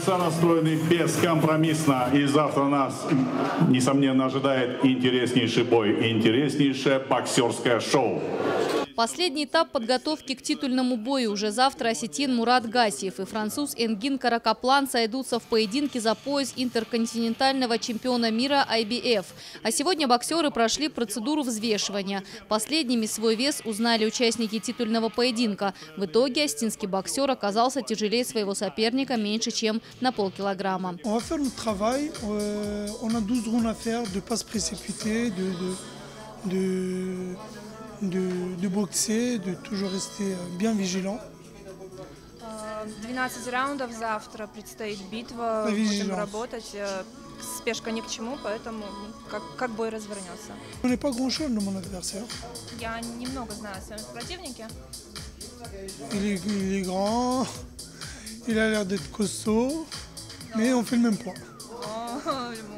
борца настроены бескомпромиссно. И завтра нас, несомненно, ожидает интереснейший бой и интереснейшее боксерское шоу. Последний этап подготовки к титульному бою. Уже завтра осетин Мурат Гасиев и француз Энгин Каракаплан сойдутся в поединке за пояс интерконтинентального чемпиона мира IBF. А сегодня боксеры прошли процедуру взвешивания. Последними свой вес узнали участники титульного поединка. В итоге остинский боксер оказался тяжелее своего соперника меньше, чем на полкилограмма. De boxer, de toujours rester bien vigilant. 12 раундов завтра предстоит битва, будем работать. Спешка ни к чему, поэтому как бой развернется. On n'est pas grand-chose de mon adversaire. Я немного знаю о своем противнике. Il est grand, il a l'air d'être costaud, mais on fait le même poids.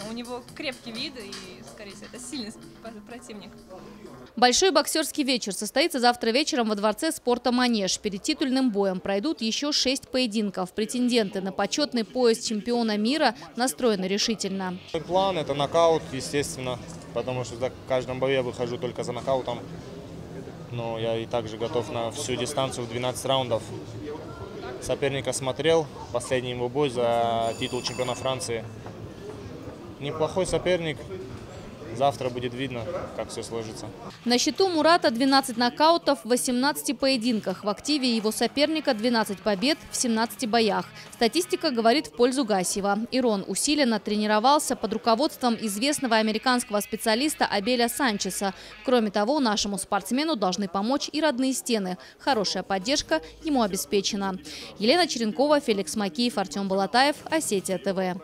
У него крепкий вид и, скорее всего, это сильный противник. Большой боксерский вечер состоится завтра вечером во дворце спорта «Манеж». Перед титульным боем пройдут еще 6 поединков. Претенденты на почетный пояс чемпиона мира настроены решительно. Мой план – это нокаут, естественно, потому что в каждом бою я выхожу только за нокаутом. Но я и также готов на всю дистанцию в 12 раундов. Соперника смотрел, последний его бой за титул чемпиона Франции. Неплохой соперник. Завтра будет видно, как все сложится. На счету Мурата 12 нокаутов в 18 поединках. В активе его соперника 12 побед в 17 боях. Статистика говорит в пользу Гасиева. Ирон усиленно тренировался под руководством известного американского специалиста Абеля Санчеса. Кроме того, нашему спортсмену должны помочь и родные стены. Хорошая поддержка ему обеспечена. Елена Черенкова, Феликс Макеев, Артем Балатаев, Осетия ТВ.